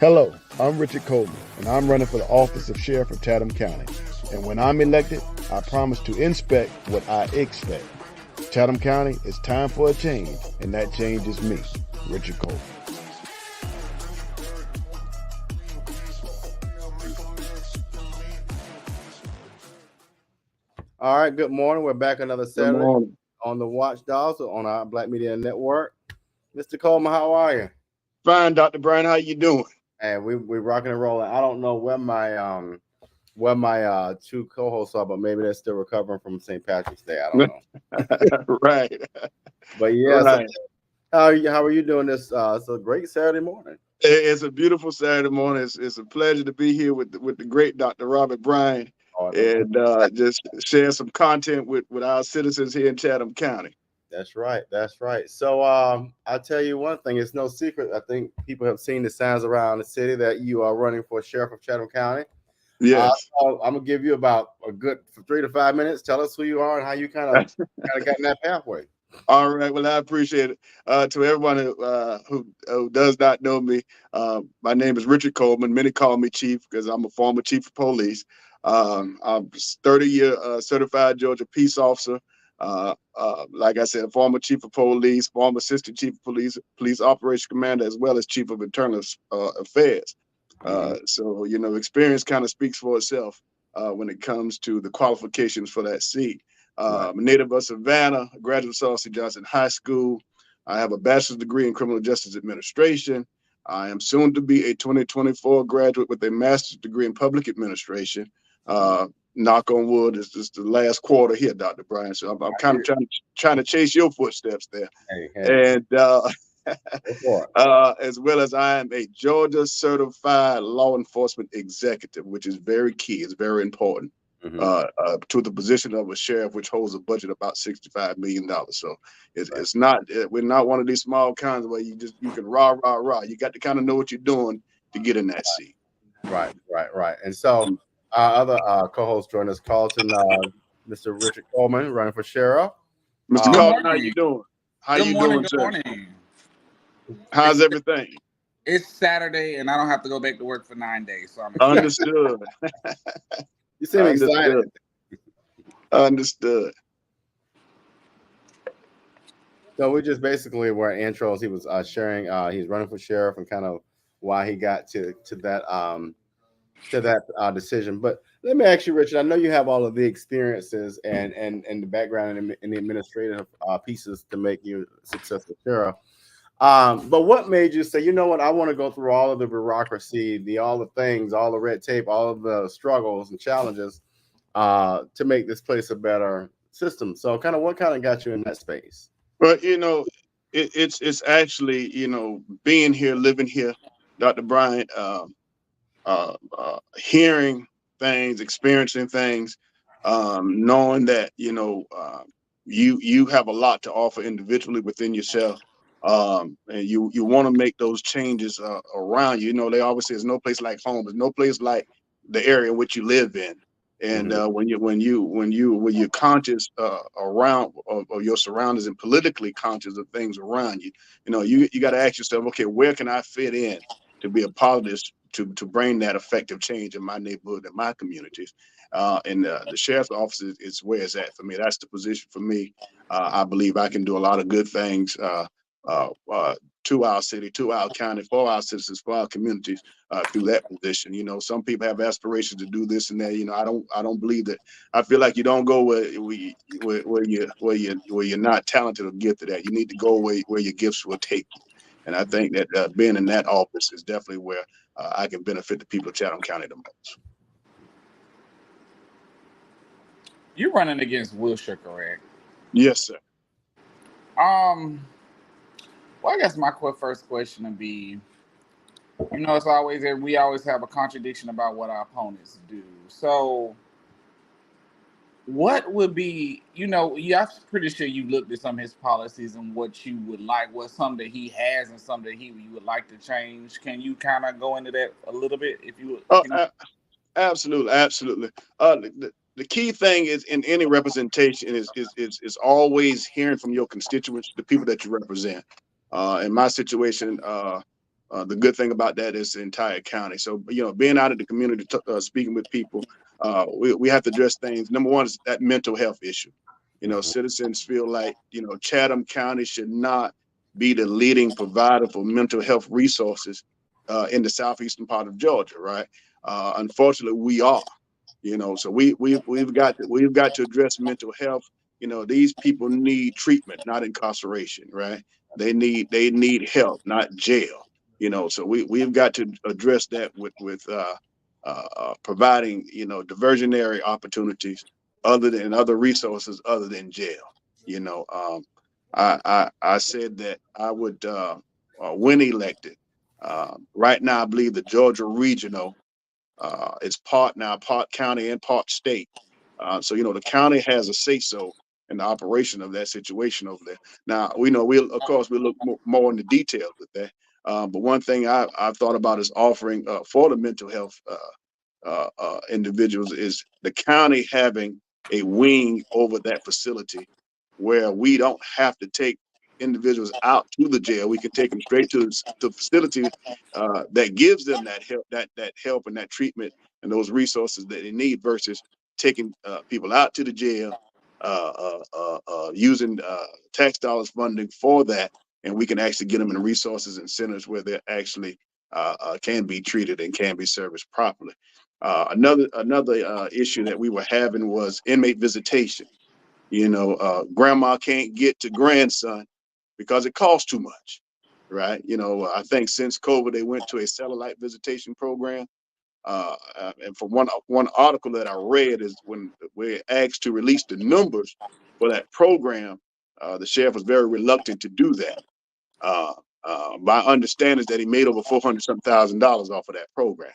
Hello, I'm Richard Coleman, and I'm running for the office of Sheriff of Chatham County. And when I'm elected, I promise to inspect what I expect. Chatham County, it's time for a change, and that change is me, Richard Coleman. All right, good morning. We're back another Good Saturday morning. on the Watchdogs on our Black Media Network. Mr. Coleman, how are you? Fine, Dr. Brian. How you doing? And we're rocking and rolling. I don't know where my two co-hosts are, but maybe they're still recovering from St. Patrick's Day. I don't know. Right. But yeah, Right. so how are you doing this? It's a great Saturday morning. It's a beautiful Saturday morning. It's a pleasure to be here with the great Dr. Robert Bryan and just share some content with our citizens here in Chatham County. That's right. That's right. So I'll tell you one thing. It's no secret. I think people have seen the signs around the city that you are running for sheriff of Chatham County. Yes. I'm gonna give you about a good 3 to 5 minutes. Tell us who you are and how you kind of got in that pathway. All right. Well, I appreciate it. To everyone who does not know me, my name is Richard Coleman. Many call me Chief because I'm a former chief of police. I'm a 30-year certified Georgia peace officer. Like I said, former chief of police, former assistant chief of police operation commander, as well as chief of internal affairs. So, experience kind of speaks for itself when it comes to the qualifications for that seat. I'm a native of Savannah, a graduate of Saucy Johnson High School. I have a bachelor's degree in criminal justice administration. I am soon to be a 2024 graduate with a master's degree in public administration. Knock on wood, it's just the last quarter here, Dr. Bryan. So I'm kind of trying to chase your footsteps there. And as well as I am a Georgia certified law enforcement executive, which is very key. It's very important. To the position of a sheriff, which holds a budget about $65 million. So it's not, we're not one of these small kinds where you can rah. You got to kind of know what you're doing to get in that seat. Right. And so our other co-host joined us, Carlton, Mr. Richard Coleman, running for sheriff. Mr. Carlton, how you doing? Good morning. How's everything? It's Saturday, and I don't have to go back to work for 9 days, so I'm excited. Understood. You seem excited. Understood. So we just basically were intros. He was sharing. He's running for sheriff and kind of why he got to that decision. But let me ask you, Richard. I know you have all of the experiences and the background and the administrative pieces to make you a successful sheriff. But what made you say, you know what, I want to go through all of the bureaucracy, all the things, all the red tape, all of the struggles and challenges to make this place a better system? So what kind of got you in that space? Well, it's actually, being here, living here, Dr. Bryan, hearing things, experiencing things, knowing that, you have a lot to offer individually within yourself. And you want to make those changes around you. They always say there's no place like home. There's no place like the area in which you live in. And when you're conscious around of your surroundings and politically conscious of things around you, you got to ask yourself, okay, where can I fit in to be a part of this, to bring that effective change in my neighborhood and my communities? And the sheriff's office is where it's at for me. That's the position for me. I believe I can do a lot of good things to our city, to our county, for our citizens, for our communities through that position. Some people have aspirations to do this and that. I don't believe that. I feel like you don't go where you're not talented or gifted at. You need to go where your gifts will take you. And I think that being in that office is definitely where I can benefit the people of Chatham County the most. You're running against Wilshire, correct? Yes, sir. Well, I guess my first question would be, it's always we always have a contradiction about what our opponents do. So what would be, I'm pretty sure you looked at some of his policies and what you would like, what some that he has and some that you would like to change. Can you kind of go into that a little bit, if you would? Absolutely. The key thing is in any representation is always hearing from your constituents, the people that you represent. In my situation, the good thing about that is the entire county. So, being out in the community, speaking with people, we have to address things. Number one is that mental health issue. Citizens feel like, Chatham County should not be the leading provider for mental health resources in the southeastern part of Georgia, right? Unfortunately, we are. So we've got to address mental health. These people need treatment, not incarceration, right? They need help, not jail. So we've got to address that with providing diversionary opportunities other resources other than jail. I said that I would when elected. Right now, I believe the Georgia Regional it's part county and part state. So the county has a say so in the operation of that situation over there. Now we know of course we look more into details with that. But one thing I've thought about is offering for the mental health individuals is the county having a wing over that facility where we don't have to take individuals out to the jail. We can take them straight to the facility that gives them that help and that treatment and those resources that they need versus taking people out to the jail, using tax dollars funding for that. And we can actually get them in resources and centers where they actually can be treated and can be serviced properly. Another issue that we were having was inmate visitation. Grandma can't get to grandson because it costs too much, right? I think since COVID, they went to a satellite visitation program. And from one article that I read is when we're asked to release the numbers for that program, the sheriff was very reluctant to do that. My understanding is that he made over $400,000 off of that program.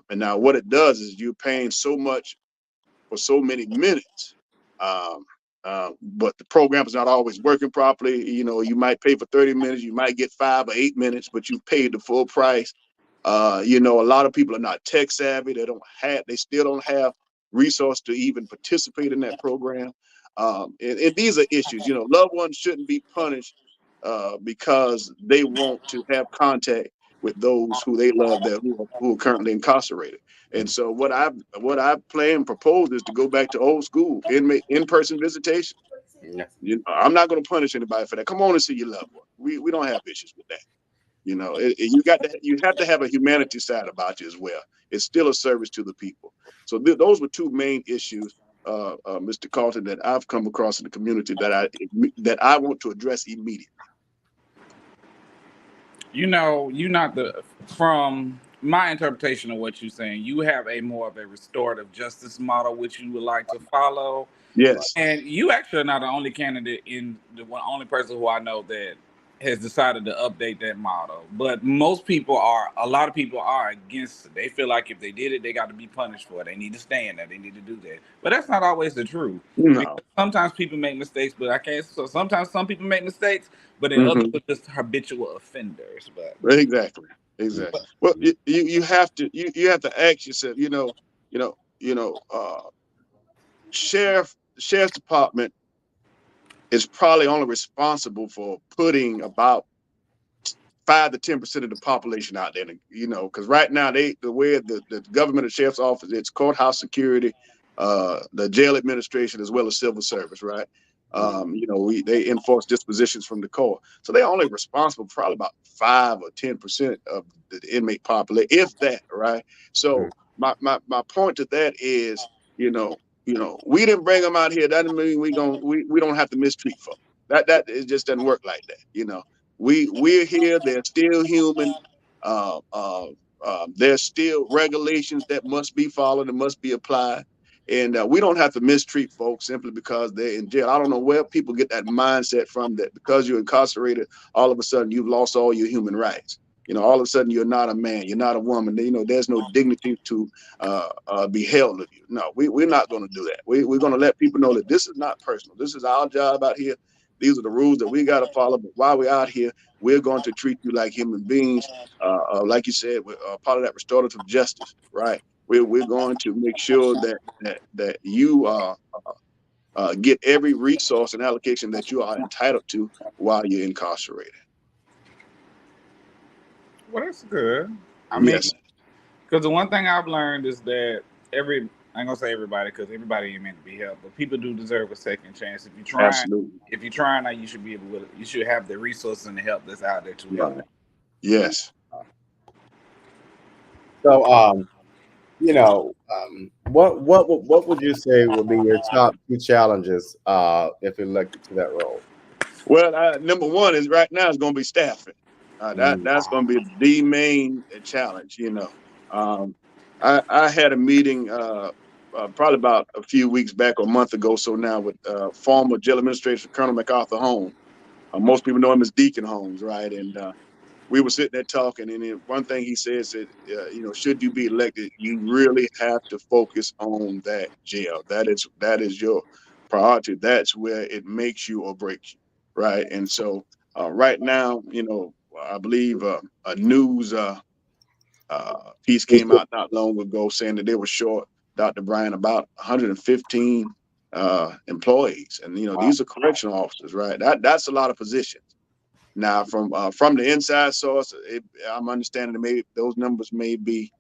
And now what it does is you're paying so much for so many minutes. But the program is not always working properly. You might pay for 30 minutes, you might get 5 or 8 minutes, but you paid the full price. A lot of people are not tech savvy. They still don't have resource to even participate in that program. And these are issues. Loved ones shouldn't be punished because they want to have contact with those who they love who are currently incarcerated. And so what I plan and propose is to go back to old school in-person visitation. Yeah. I'm not going to punish anybody for that. Come on and see your loved one. We don't have issues with that. You have to have a humanity side about you as well. It's still a service to the people. So those were two main issues, Mr. Carlton, that I've come across in the community that I want to address immediately. From my interpretation of what you're saying, you have a more of a restorative justice model which you would like to follow. Yes. And you actually are not the only candidate only person who I know that has decided to update that model. But a lot of people are against it. They feel like if they did it, they got to be punished for it. They need to stay in there. They need to do that. But that's not always the truth. No. Because sometimes people make mistakes, but so sometimes some people make mistakes, but then others are just habitual offenders. But Exactly. Well, you have to ask yourself, sheriff's department is probably only responsible for putting about 5 to 10% of the population out there, because right now the way the government and sheriff's office, it's courthouse security, the jail administration, as well as civil service, right? They enforce dispositions from the court, so they're only responsible for probably about 5 or 10% of the inmate population, if that, right? So my point to that is, we didn't bring them out here. That doesn't mean we don't have to mistreat folks. That it just doesn't work like that, We're here. They're still human. There's still regulations that must be followed and must be applied. And we don't have to mistreat folks simply because they're in jail. I don't know where people get that mindset from, that because you're incarcerated, all of a sudden you've lost all your human rights. All of a sudden you're not a man, you're not a woman. There's no dignity to be held of you. No, we're not going to do that. We're going to let people know that this is not personal. This is our job out here. These are the rules that we got to follow. But while we're out here, we're going to treat you like human beings. Like you said, we're part of that restorative justice, right? We're going to make sure that you get every resource and allocation that you are entitled to while you're incarcerated. Well, that's good. I mean, Yes, because the one thing I've learned is that I ain't gonna say everybody, because everybody ain't meant to be helped, but people do deserve a second chance. absolutely. If you're trying, now you should be able to. You should have the resources and the help that's out there to help. Right. Yes. So, what would you say would be your top two challenges if elected to that role? Well, number one is right now is going to be staffing. That's going to be the main challenge. Um, I had a meeting probably about a few weeks back or a month ago, so now with former jail administrator Colonel MacArthur Holmes. Most people know him as Deacon Holmes, right? And we were sitting there talking, and then one thing he says that should you be elected, you really have to focus on that jail. That is your priority. That's where it makes you or breaks you, right? And so right now, I believe a news piece came out not long ago saying that they were short, Dr. Bryan, about 115 employees, and these are correctional officers, right? That's a lot of positions. Now, from the inside source, I'm understanding that those numbers may be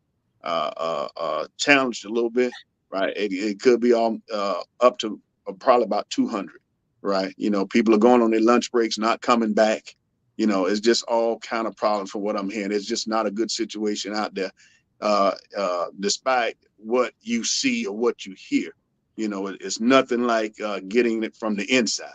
challenged a little bit, right? It could be up to probably about 200, right? People are going on their lunch breaks, not coming back. It's just all kind of problems from what I'm hearing. It's just not a good situation out there, despite what you see or what you hear. It's nothing like getting it from the inside.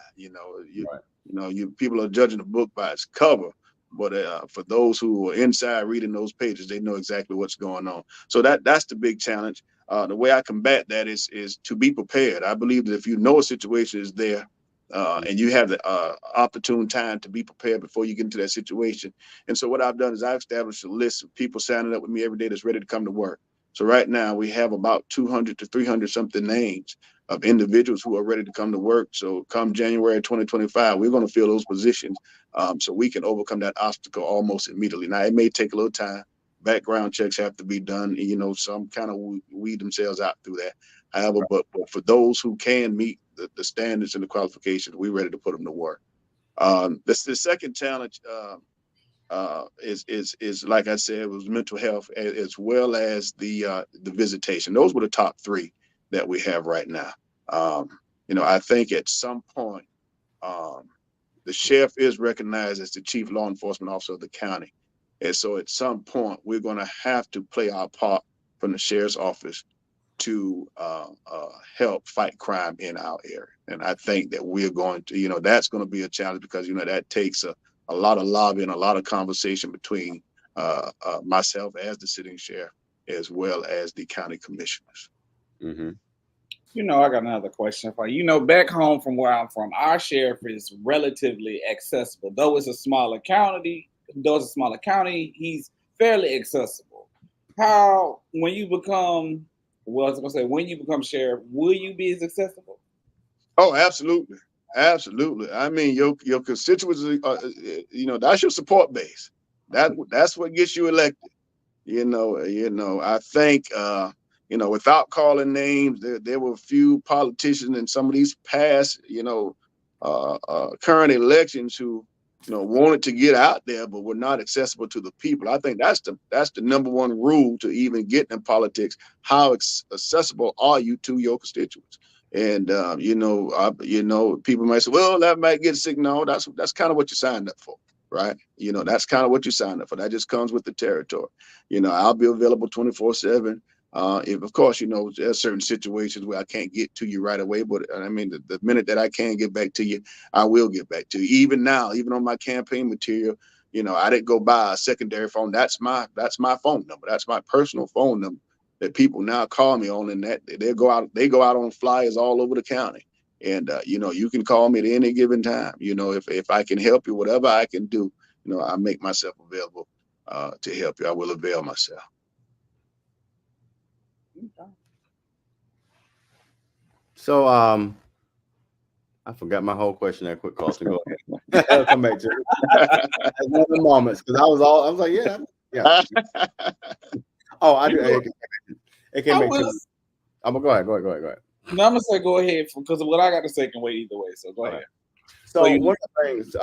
People are judging a book by its cover, but for those who are inside reading those pages, they know exactly what's going on. So that's the big challenge. The way I combat that is to be prepared. I believe that if you know a situation is there, and you have the opportune time to be prepared before you get into that situation. And so what I've done is I've established a list of people signing up with me every day that's ready to come to work. So right now we have about 200 to 300 something names of individuals who are ready to come to work. So come January 2025, we're going to fill those positions so we can overcome that obstacle almost immediately. Now, it may take a little time. Background checks have to be done. Some kind of weed themselves out through that. However, but for those who can meet the standards and the qualifications, we're ready to put them to work. The second challenge is like I said, was mental health as well as the visitation. Those were the top three that we have right now. I think at some point, the sheriff is recognized as the chief law enforcement officer of the county. And so at some point, we're going to have to play our part from the sheriff's office to help fight crime in our area. And I think that we're going to, that's going to be a challenge because, that takes a lot of lobbying, a lot of conversation between myself as the sitting sheriff, as well as the county commissioners. Mm-hmm. I got another question for you. Back home from where I'm from, our sheriff is relatively accessible. Though it's a smaller county, he's fairly accessible. When you become sheriff, will you be as accessible? Oh, absolutely. Absolutely. I mean, your constituents, that's your support base. That's what gets you elected. I think, without calling names, there were a few politicians in some of these past, current elections who, wanted to get out there, but were not accessible to the people. I think that's the number one rule to even get in politics. How accessible are you to your constituents? And people might say, well, that might get sick. No, that's kind of what you signed up for, right? That's kind of what you signed up for. That just comes with the territory. I'll be available 24/7. If, of course, there's certain situations where I can't get to you right away, but I mean, the minute that I can get back to you, I will get back to you. Even now, even on my campaign material, I didn't go buy a secondary phone. That's my phone number. That's my personal phone number that people now call me on, and that they go out on flyers all over the county. And you can call me at any given time. If I can help you, whatever I can do, I make myself available to help you. I will avail myself. So I forgot my whole question there. Quick, Carlton, go ahead. I'll come back to it. One of the moments, because I was like, yeah. Oh, I do. It can make sense. I'm gonna go ahead. No, I'm gonna say go ahead because what I got to say can wait either way. So go ahead. So you one of the things,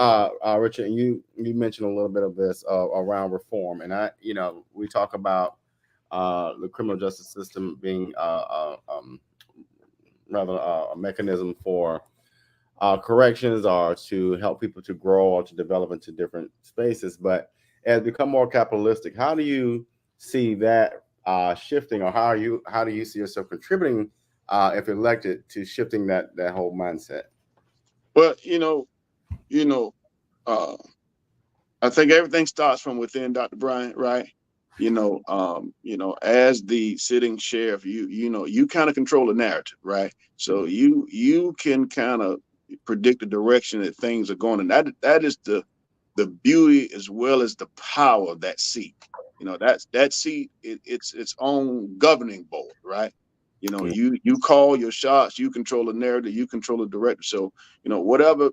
Richard, and you mentioned a little bit of this around reform, and we talk about the criminal justice system being rather a mechanism for corrections or to help people to grow or to develop into different spaces. But as become more capitalistic, how do you see that shifting, or how do you see yourself contributing, if elected, to shifting that whole mindset? Well, you know, uh, I think everything starts from within, Dr. Bryant, right? As the sitting sheriff, you kind of control the narrative, right? So you can kind of predict the direction that things are going, and that is the beauty as well as the power of that seat. That seat, it's its own governing board, right? You call your shots, you control the narrative, you control the director. So whatever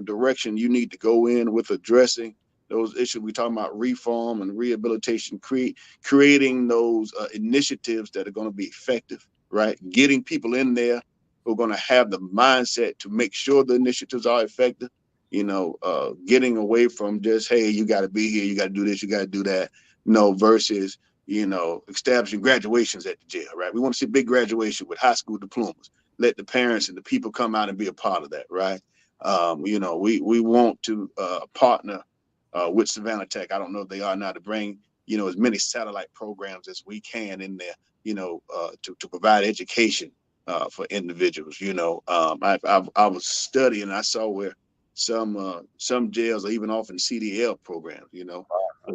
direction you need to go in with addressing those issues, we talking about reform and rehabilitation, creating those initiatives that are going to be effective, right? Getting people in there who are going to have the mindset to make sure the initiatives are effective. Getting away from just, hey, you got to be here, you got to do this, you got to do that. No, versus establishing graduations at the jail, right? We want to see big graduation with high school diplomas. Let the parents and the people come out and be a part of that, right? We want to partner with Savannah Tech. I don't know if they are now, to bring as many satellite programs as we can in there, to provide education for individuals. I was studying, I saw where some jails are even offering CDL programs.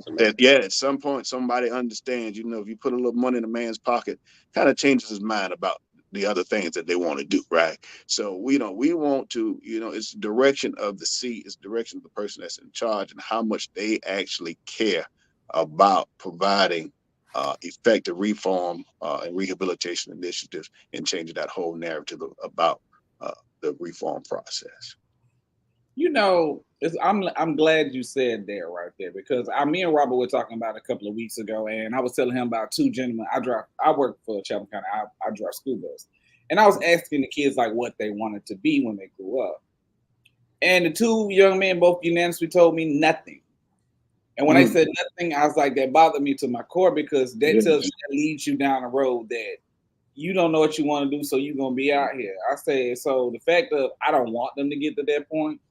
At some point somebody understands, if you put a little money in a man's pocket, kind of changes his mind about the other things that they want to do, right? So we want to, it's the direction of the seat, it's the direction of the person that's in charge, and how much they actually care about providing effective reform and rehabilitation initiatives, and changing that whole narrative about the reform process. I'm glad you said that right there, because me and Robert were talking about it a couple of weeks ago, and I was telling him about two gentlemen. I work for Chatham County. I drive school bus, and I was asking the kids like what they wanted to be when they grew up, and the two young men both unanimously told me nothing. And when they said nothing, I was like, that bothered me to my core, because that tells you, that leads you down a road that you don't know what you want to do, so you're gonna be out here. I said, so the fact of, I don't want them to get to that point.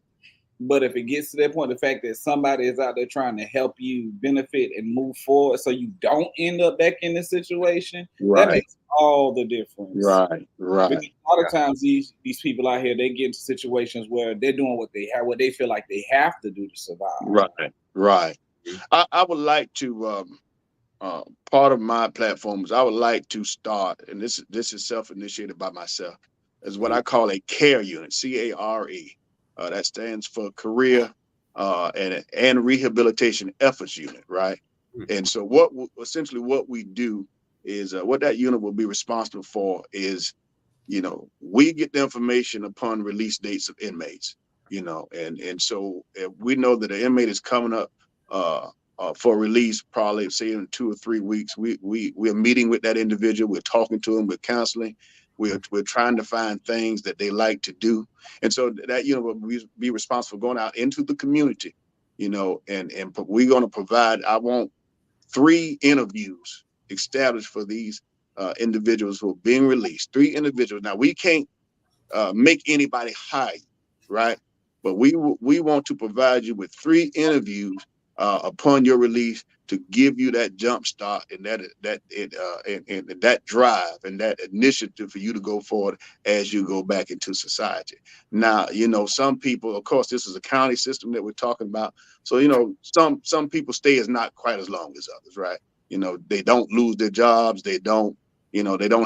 But if it gets to that point, the fact that somebody is out there trying to help you benefit and move forward, so you don't end up back in this situation, that makes all the difference. Right. Because a lot of times these people out here, they get into situations where they're doing what they feel like they have to do to survive. Right. I would like to part of my platform is, I would like to start, and this is self-initiated by myself, is what I call a CARE unit, CARE. That stands for Career and Rehabilitation Efforts Unit, right? And so essentially what we do is, what that unit will be responsible for is, we get the information upon release dates of inmates, and so if we know that an inmate is coming up for release, probably say in 2 or 3 weeks, we're meeting with that individual, we're talking to them, we're counseling, we're trying to find things that they like to do. And so that will be responsible for going out into the community, and we're going to provide, I want 3 interviews established for these individuals who are being released. 3 individuals. Now, we can't make anybody hire you, right? But we want to provide you with 3 interviews upon your release, to give you that jump start and that drive and that initiative for you to go forward as you go back into society. Now, some people, of course, this is a county system that we're talking about. So, some people stay as not quite as long as others, right? They don't lose their jobs. They don't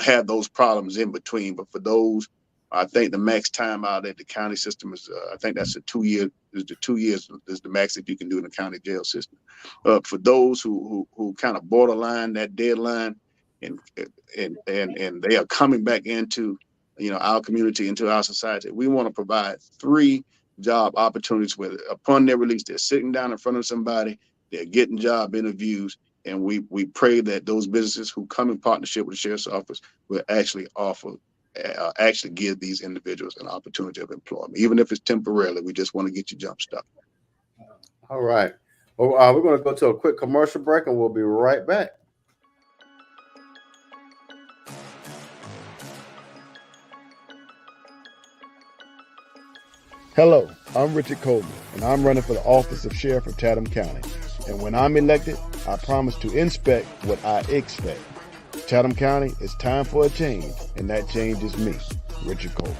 have those problems in between. But for those, I think the max time out at the county system is, I think that's 2 years. Is the 2 years is the max that you can do in the county jail system. For those who kind of borderline that deadline, and they are coming back into our community, into our society, we want to provide 3 job opportunities where upon their release, they're sitting down in front of somebody, they're getting job interviews, and we pray that those businesses who come in partnership with the sheriff's office will actually offer actually give these individuals an opportunity of employment, even if it's temporarily. We just want to get you jump started. All right. Well, we're going to go to a quick commercial break, and we'll be right back. Hello, I'm Richard Coleman, and I'm running for the office of Sheriff of Chatham County. And when I'm elected, I promise to inspect what I expect. Chatham County, it's time for a change, and that change is me, Richard Coleman.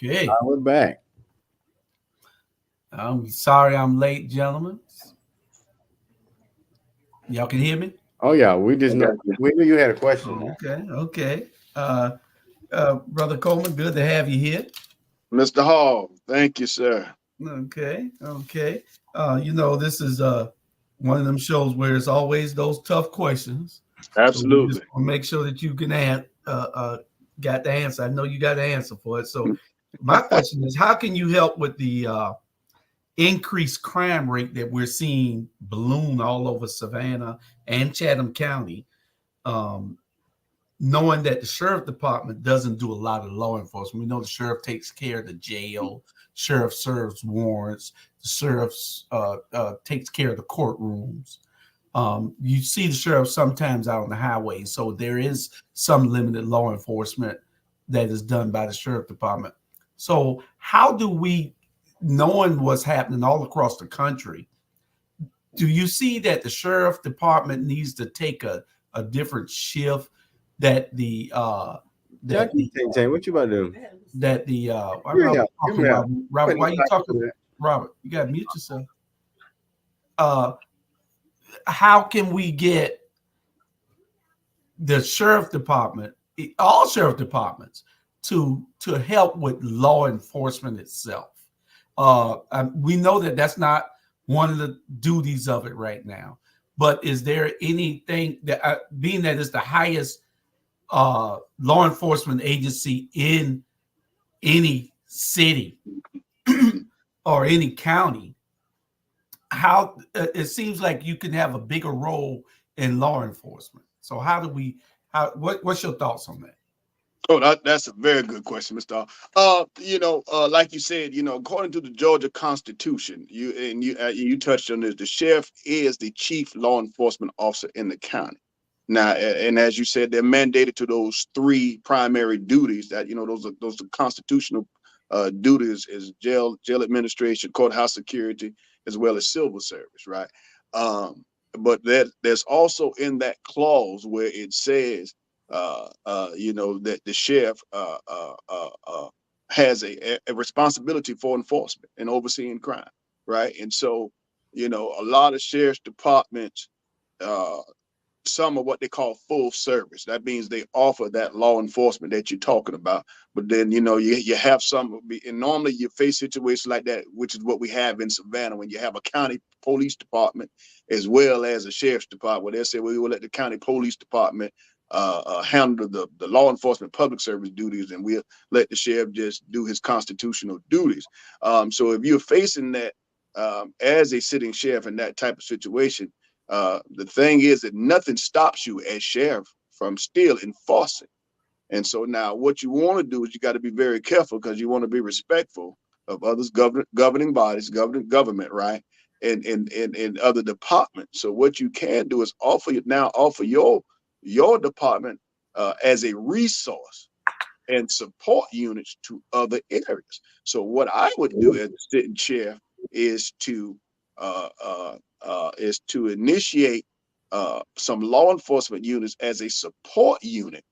Okay. We're back. I'm sorry I'm late, gentlemen. Y'all can hear me? Oh yeah, we knew you had a question. Okay. Brother Coleman, good to have you here. Mr. Hall, thank you, sir. Okay. This is one of them shows where it's always those tough questions. Absolutely. So we just make sure that you can got the answer. I know you got the answer for it. So my question is, how can you help with the increased crime rate that we're seeing balloon all over Savannah and Chatham County, knowing that the sheriff department doesn't do a lot of law enforcement? We know the sheriff takes care of the jail, sheriff serves warrants, the sheriff takes care of the courtrooms. You see the sheriff sometimes out on the highway, so there is some limited law enforcement that is done by the sheriff department. So how do we, knowing what's happening all across the country, do you see that the sheriff department needs to take a different shift? That the Jackie, what you about to do? That the Robert, why you talking? Robert, you got to mute yourself. How can we get the sheriff department, all sheriff departments, to help with law enforcement itself? We know that that's not one of the duties of it right now, but is there anything that, being that it's the highest law enforcement agency in any city or any county, how it seems like you can have a bigger role in law enforcement? So what's your thoughts on that? Oh, that's a very good question, Mr. Like you said, according to the Georgia Constitution, you touched on this, the sheriff is the chief law enforcement officer in the county. Now, and as you said, they're mandated to those three primary duties that, those are constitutional duties, is jail administration, courthouse security, as well as civil service, right? But there's also in that clause where it says, that the sheriff has a responsibility for enforcement and overseeing crime, right? And so, a lot of sheriff's departments, some of what they call full service. That means they offer that law enforcement that you're talking about. But then, you have some, and normally you face situations like that, which is what we have in Savannah, when you have a county police department as well as a sheriff's department, where they say, well, we will let the county police department handle the law enforcement public service duties, and we'll let the sheriff just do his constitutional duties. So if you're facing that as a sitting sheriff in that type of situation, the thing is that nothing stops you as sheriff from still enforcing. And so now what you want to do is you got to be very careful, because you want to be respectful of others governing bodies, government, right? And other departments. So what you can do is offer your department as a resource and support units to other areas. So what I would do as a sitting chair is to initiate some law enforcement units as a support unit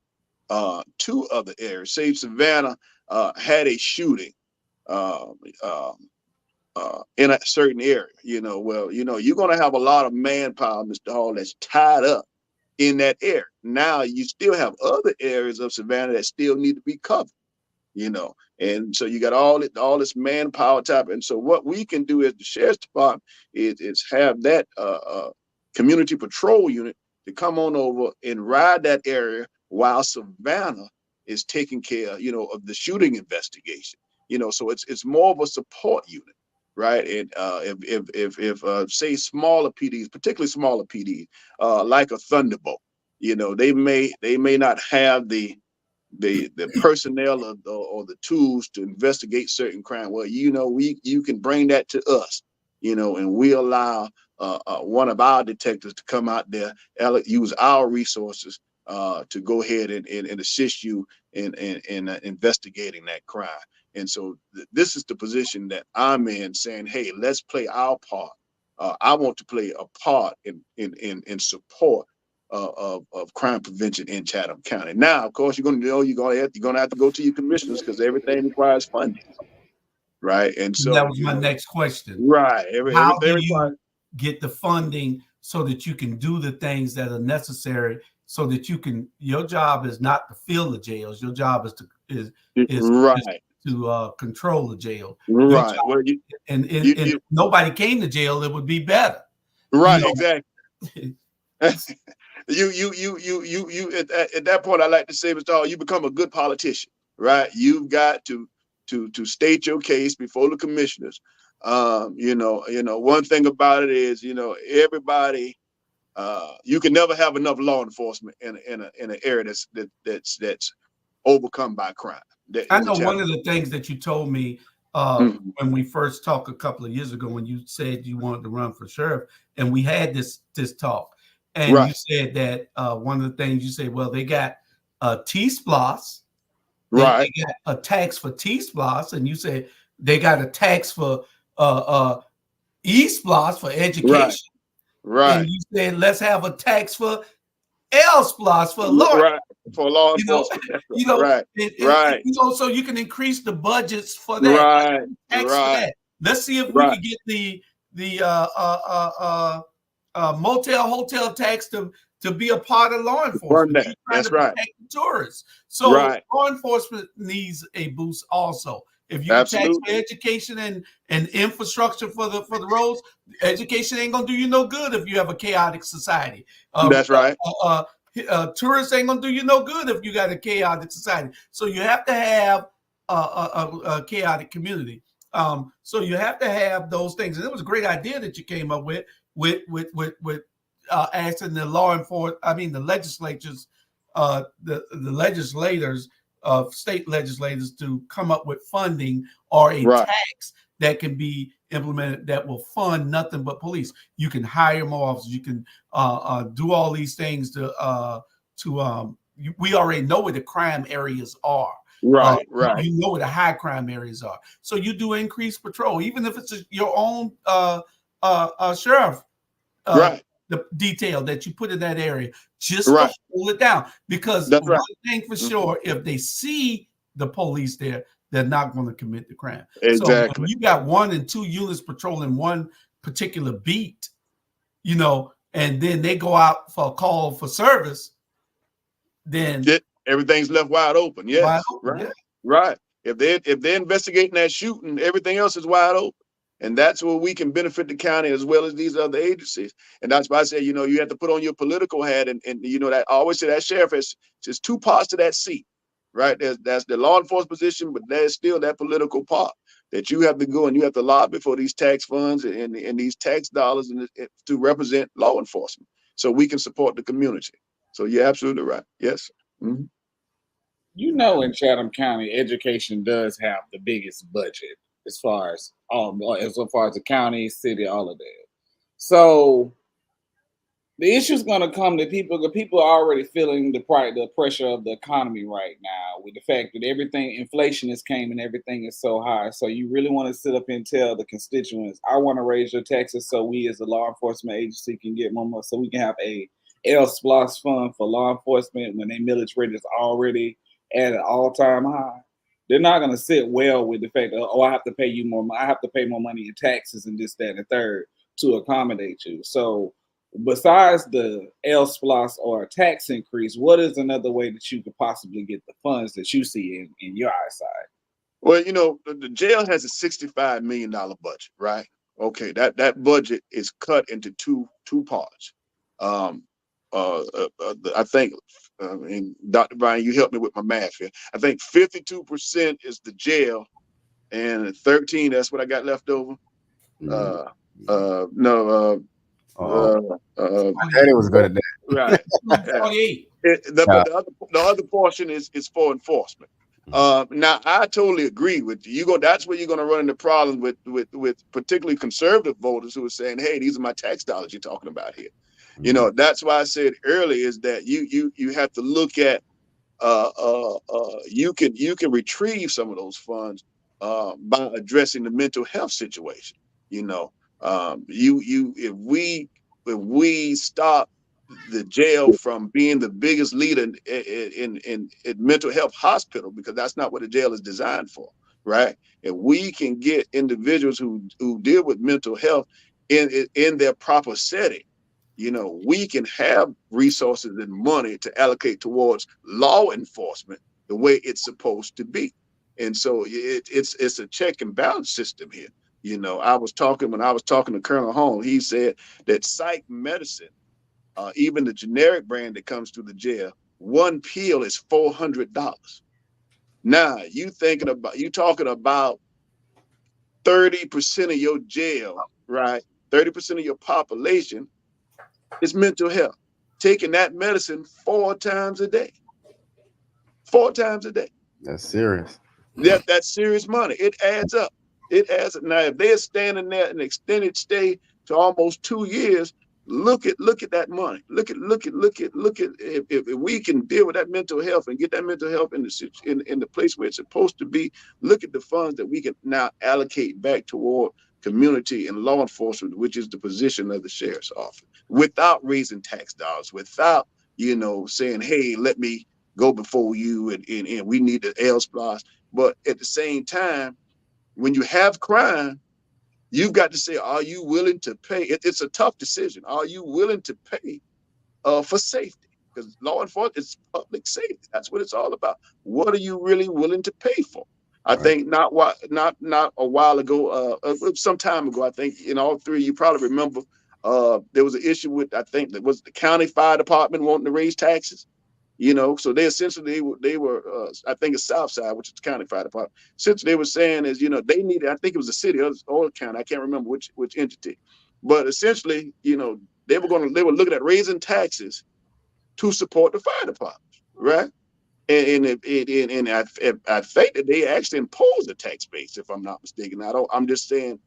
to other areas. Say Savannah had a shooting in a certain area, well, you're going to have a lot of manpower, Mr. Hall, that's tied up in that area. Now you still have other areas of Savannah that still need to be covered, and so you got all this manpower type. And so what we can do as the sheriff's department is have that community patrol unit to come on over and ride that area while Savannah is taking care, of the shooting investigation. So it's more of a support unit, right? And if say smaller PDs, particularly smaller PDs, like a Thunderbolt, they may not have the personnel or the tools to investigate certain crime. Well, you can bring that to us, and we allow one of our detectives to come out there, use our resources to go ahead and assist you in investigating that crime. And so this is the position that I'm in, saying, hey, let's play our part. I want to play a part in support of crime prevention in Chatham County. Now, of course, you're going to have to go to your commissioners, because everything requires funding, right? And so that was my next question. Right. How Everything do you requires get the funding so that you can do the things that are necessary, so that your job is not to fill the jails. Your job is to control the jail. Right. Well, if nobody came to jail, it would be better. Right. Exactly. You at that point, I like to say, Mr. Hall, you become a good politician, right? You've got to state your case before the commissioners. One thing about it is, everybody, you can never have enough law enforcement in an area that's overcome by crime. I know one of the things that you told me when we first talked a couple of years ago, when you said you wanted to run for sheriff, and we had this talk, and you said that one of the things you said, well, they got T-Splosh, right? They got a tax for T-Splosh, and you said they got a tax for E-Splosh for education, right? And you said let's have a tax for L-Splosh for law. Right. For law enforcement. Right. So you can increase the budgets for that. Right. For that. Let's see if we can get the motel hotel tax to be a part of law enforcement. That's right. Tourists. So law enforcement needs a boost also. If you tax for education and infrastructure for the roads, education ain't gonna do you no good if you have a chaotic society. That's right. Tourists ain't gonna do you no good if you got a chaotic society. So you have to have a chaotic community. So you have to have those things. And it was a great idea that you came up with asking the legislatures, the legislators of state legislators to come up with funding or a tax that can be implemented that will fund nothing but police. You can hire more officers. You can do all these things we already know where the crime areas are. Right. You know where the high crime areas are. So you do increased patrol, even if it's your own sheriff the detail that you put in that area, just to hold it down. Because one thing for sure, if they see the police there, they're not going to commit the crime. Exactly. So when you got 1 and 2 units patrolling one particular beat, and then they go out for a call for service, then everything's left wide open. Yes. Wide open, right. If they're investigating that shooting, everything else is wide open. And that's where we can benefit the county as well as these other agencies. And that's why I say, you have to put on your political hat. And that I always say that sheriff has just 2 parts to that seat, right? That's the law enforcement position, but there's still that political part that you have to go and you have to lobby for these tax funds and these tax dollars to represent law enforcement so we can support the community. So you're absolutely right. Yes. Mm-hmm. You know, in Chatham County, education does have the biggest budget as far as the county, city, all of that. So the issue is going to come that people are already feeling the pressure of the economy right now, with the fact that inflation is came and everything is so high. So you really want to sit up and tell the constituents, I want to raise your taxes so we as a law enforcement agency can get more money, so we can have a LSPLOS fund for law enforcement when their millage rate is already at an all-time high. They're not going to sit well with the fact that, oh, I have to pay you more. I have to pay more money in taxes and this, that, and the third to accommodate you. So besides the LSPLOS or a tax increase, what is another way that you could possibly get the funds that you see in your eyesight? Well, you know, the jail has a $65 million budget, right? Okay, that budget is cut into two parts. I think, and Dr. Brian, you helped me with my math here. I think 52% is the jail, and 13, that's what I got left over. No, Danny was good at that. right. 28. The other portion is for enforcement. Now I totally agree with you. That's where you're going to run into problems with particularly conservative voters who are saying, "Hey, these are my tax dollars you're talking about here." You know, that's why I said earlier is that you have to look at you can retrieve some of those funds by addressing the mental health situation. You know, if we stop the jail from being the biggest leader in mental health hospital, because that's not what the jail is designed for, right? And we can get individuals who deal with mental health in their proper setting. You know, we can have resources and money to allocate towards law enforcement the way it's supposed to be. And so it's a check and balance system here. You know, when I was talking to Colonel Holmes, he said that psych medicine, even the generic brand that comes to the jail, one pill is $400. Now you talking about 30% of your jail, right? 30% of your population is mental health. Taking that medicine 4 times a day. 4 times a day. That's serious. That's serious money. It adds up. It adds up. Now, if they're standing there in extended stay to almost 2 years, look at that money. Look at if we can deal with that mental health and get that mental health in the place where it's supposed to be. Look at the funds that we can now allocate back toward community and law enforcement, which is the position of the sheriff's office, without raising tax dollars, without saying, hey, let me go before you and we need the LSPLOS. But at the same time, when you have crime, you've got to say, are you willing to pay? It's a tough decision. Are you willing to pay for safety? Because law enforcement is public safety. That's what it's all about. What are you really willing to pay for? I think not a while ago, some time ago, I think in all three, you probably remember, there was an issue with, I think that was the county fire department wanting to raise taxes. So they essentially they were I think it's Southside, which is the county fire department. Essentially, they were saying is they needed, I think it was a city or a county, I can't remember which entity, but essentially they were looking at raising taxes to support the fire department, right? And I think that they actually imposed a tax base, if I'm not mistaken. I'm just saying,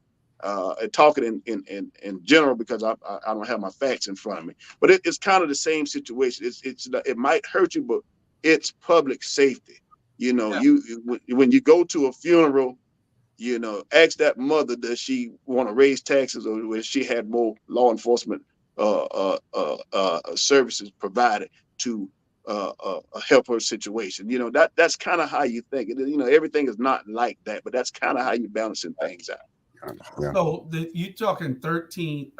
talking in general, because I don't have my facts in front of me. But it's kind of the same situation. It might hurt you, but it's public safety. When you go to a funeral, ask that mother, does she want to raise taxes, or does she had more law enforcement services provided to help her situation? That's kind of how you think. Everything is not like that, but that's kind of how you're balancing things out. Yeah. So you're talking 13,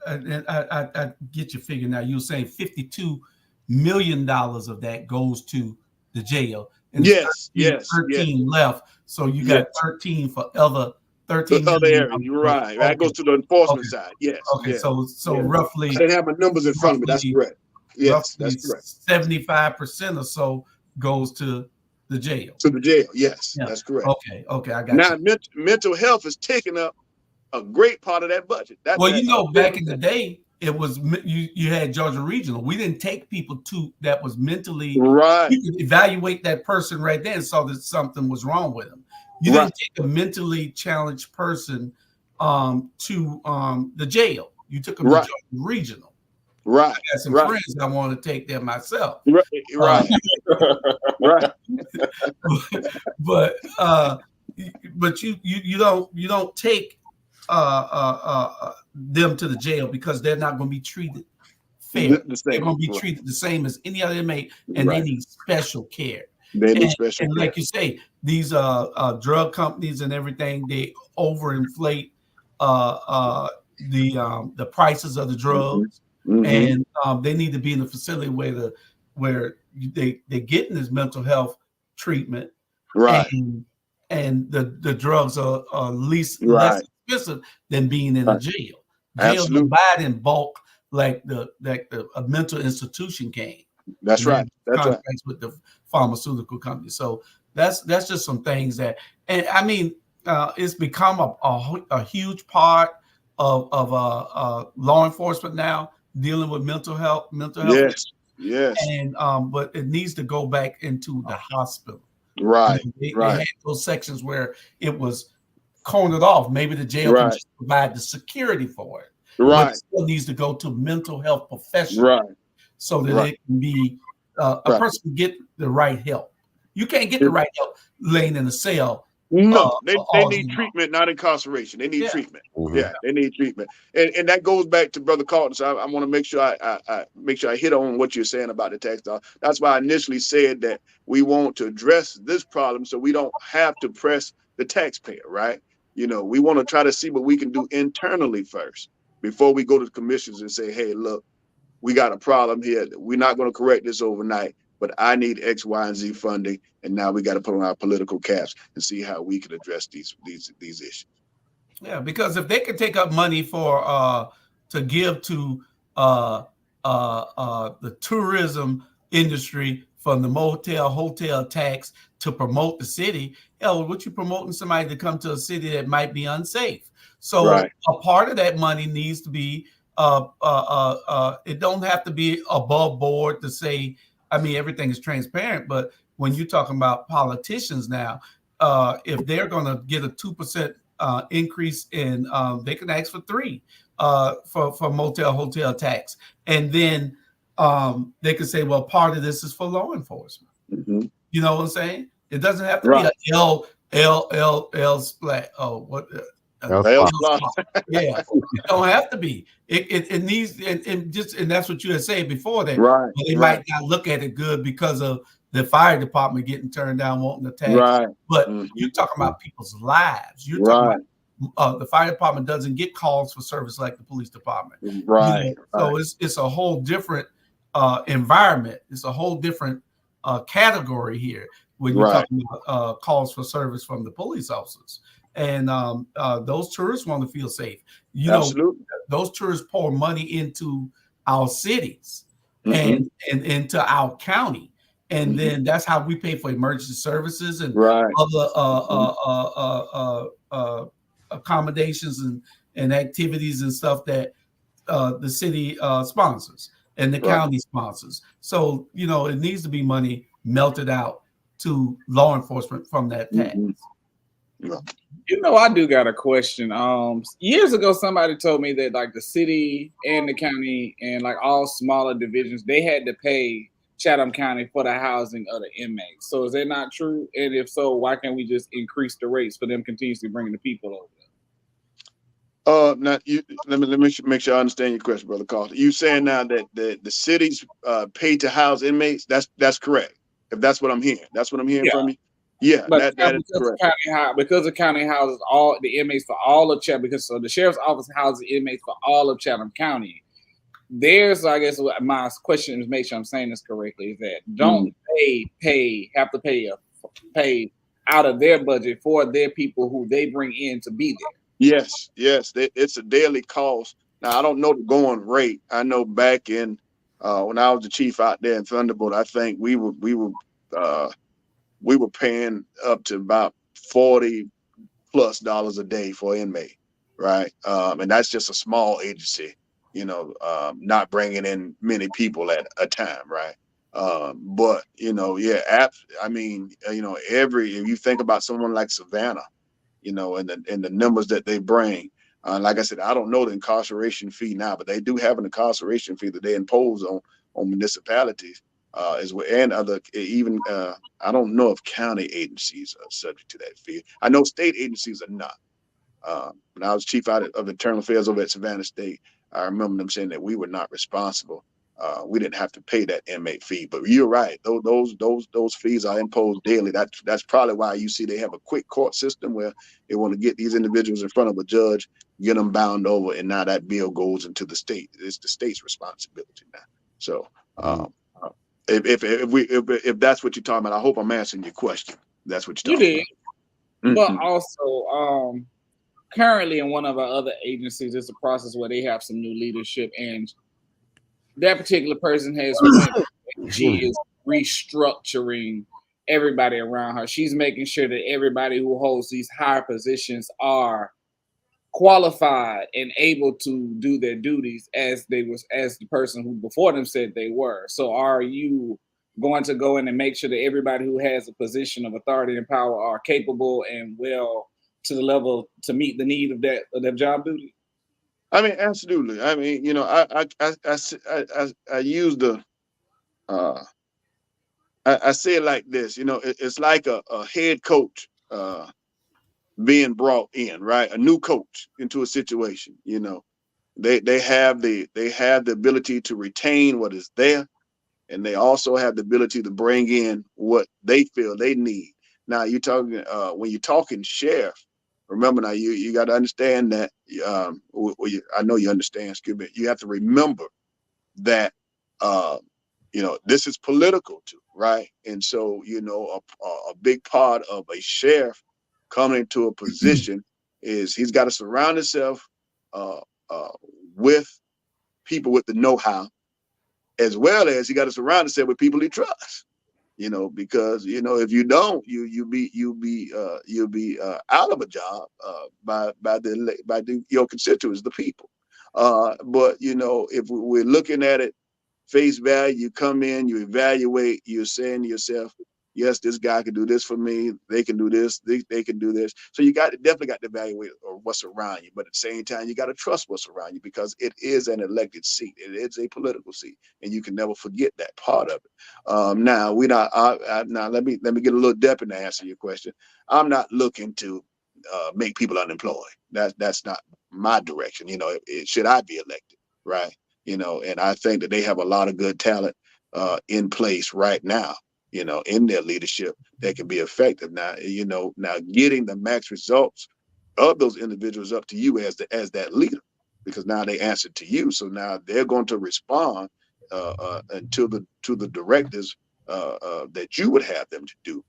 and I get your figure now. You were saying $52 million of that goes to the jail. And Yes, 13 left. So you got 13 for other 13 the other million. areas. You're right. Okay. That goes to the enforcement side. Yes. Okay. Yes. So roughly, I didn't have my numbers in front of me. That's correct. Yes, that's correct. 75% or so goes to the jail. To the jail. Yes, that's correct. Okay, I got now, you. Mental health is taking up a great part of that budget. Back in the day, it was you had Georgia Regional. We didn't take people to that was mentally Right. You could evaluate that person right there and saw that something was wrong with him. You Right. didn't take a mentally challenged person to the jail. You took them to Right. Georgia Regional. Right. I got some Right. friends I want to take there myself. Right. Right. Right. But you don't take them to the jail because they're not going to be treated fair. The same. They're going to be Right. treated the same as any other inmate, and Right. they need special care. They need special and care. like you say, these drug companies and everything, they overinflate the prices of the drugs, Mhm. and they need to be in a facility where they're getting this mental health treatment, Right. and the drugs are less Right. expensive than being in a Right. jail. Jails Absolutely. don't buy it in bulk like a mental institution can. That's And they right. have That's right. contracts with the pharmaceutical company. So that's just some things that, and I mean, it's become a huge part of law enforcement now, dealing with mental health. Yes. Yes. And but it needs to go back into the hospital. Right. They Right. had those sections where it was cornered off. Maybe the jail can Right. just provide the security for it. But Right. it still needs to go to mental health professionals Right. so that Right. it can be a Right. person can get the right help. You can't get the right help laying in a cell. No, they all need day long. treatment, not incarceration. They need Yeah. treatment. Mhm. Yeah, they need treatment, and that goes back to Brother Carlton. So I want to make sure I make sure I hit on what you're saying about the tax dollar. That's why I initially said that we want to address this problem so we don't have to press the taxpayer, right? You know, we want to try to see what we can do internally first before we go to the commissioners and say, hey, look, we got a problem here. We're not going to correct this overnight, but I need X, Y, and Z funding, and now we got to put on our political caps and see how we can address these issues. Yeah, because if they could take up money for to give to the tourism industry from the hotel tax to promote the city, hell, what you promoting somebody to come to a city that might be unsafe? So Right. a part of that money needs to be it don't have to be above board to say, I mean, everything is transparent, but when you're talking about politicians now, if they're going to get a 2% increase in, they can ask for 3 for hotel tax, and then they can say, well, part of this is for law enforcement. Mm-hmm. You know what I'm saying? It doesn't have to Right. be a L splat. Oh, what? Yeah, it don't have to be. It needs, and that's what you had said before, that Right. they might not look at it good because of the fire department getting turned down, wanting the tax. Right. But Mhm. you're talking about people's lives. You're Right. talking about the fire department doesn't get calls for service like the police department. Right. You know? So it's a whole different environment. It's a whole different category here when you're talking about calls for service from the police officers. And those tourists want to feel safe. You Absolutely. know, those tourists pour money into our cities and into our county. And then that's how we pay for emergency services and other accommodations and activities and stuff that the city sponsors and the county sponsors. So, you know, it needs to be money melted out to law enforcement from that tax. You know, I do got a question. Years ago, somebody told me that like the city and the county and like all smaller divisions, they had to pay Chatham County for the housing of the inmates. So is that not true? And if so, why can't we just increase the rates for them continuously bringing the people over? Now let me make sure I understand your question, Brother Carlton. You saying now that the cities pay to house inmates? That's correct. If that's what I'm hearing, that's what I'm hearing from you. Yeah, but that is correct. Because the county houses all the inmates for all of Chatham, because so the sheriff's office houses inmates for all of Chatham County. There's, I guess, my question is, make sure I'm saying this correctly, is that don't they have to pay out of their budget for their people who they bring in to be there? Yes, it's a daily cost. Now I don't know the going rate. I know back in when I was the chief out there in Thunderbolt, I think we were paying up to about $40+ a day for inmate, right? And that's just a small agency, not bringing in many people at a time, right? But I mean, if you think about someone like Savannah, and the numbers that they bring, like I said, I don't know the incarceration fee now, but they do have an incarceration fee that they impose on municipalities, as well, and other even I don't know if county agencies are subject to that fee. I know state agencies are not. When I was chief of internal affairs over at Savannah State, I remember them saying that we were not responsible. We didn't have to pay that inmate fee. But you're right; those fees are imposed daily. That's probably why you see they have a quick court system where they want to get these individuals in front of a judge, get them bound over, and now that bill goes into the state. It's the state's responsibility now. So if that's what you're talking about, I hope I'm answering your question. That's what you're talking about. But Mm-hmm. also, currently in one of our other agencies, it's a process where they have some new leadership, and that particular person she is restructuring everybody around her. She's making sure that everybody who holds these higher positions are qualified and able to do their duties as the person who before them said they were. So are you going to go in and make sure that everybody who has a position of authority and power are capable and well to the level to meet the need of that job duty? I mean, absolutely. I mean, I use the I say it like this. It's like a head coach being brought in, right? A new coach into a situation. They have the ability to retain what is there, and they also have the ability to bring in what they feel they need. Now, you're talking when you're talking sheriff. Remember now, you got to understand that. I know you understand. Excuse me. You have to remember that this is political too, right? And so a big part of a sheriff coming into a position is he's got to surround himself with people with the know-how, as well as he got to surround himself with people he trusts. Because if you don't, you'll be out of a job by your constituents, the people. But if we're looking at it face value, you come in, you evaluate, you're saying to yourself, yes, this guy can do this for me. They can do this. They can do this. So you definitely got to evaluate what's around you. But at the same time, you got to trust what's around you because it is an elected seat. It is a political seat, and you can never forget that part of it. Now we not. Now let me get a little depth in to answer your question. I'm not looking to make people unemployed. That's not my direction. Should I be elected, right? And I think that they have a lot of good talent in place right now. In their leadership that can be effective. Now, now getting the max results of those individuals up to you as that leader, because now they answer to you. So now they're going to respond to the directives that you would have them to do.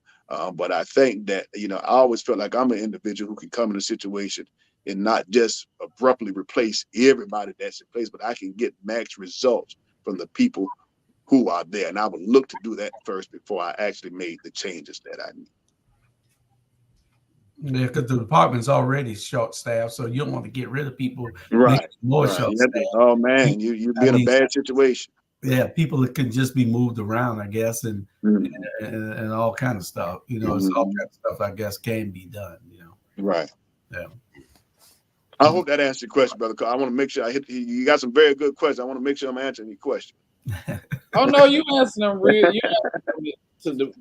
But I think that, I always felt like I'm an individual who can come in a situation and not just abruptly replace everybody that's in place, but I can get max results from the people who are there. And I would look to do that first before I actually made the changes that I need. Yeah, because the department's already short-staffed, so you don't want to get rid of people. Right. More right. short-staffed. Oh man, you'd be in a bad situation. Yeah, people that can just be moved around, I guess, and all kind of stuff. It's all kind of stuff I guess can be done. Right. Yeah. I hope that answers your question, brother. I want to make sure you got some very good questions. I want to make sure I'm answering your question. Oh no, you answer them real. You answer them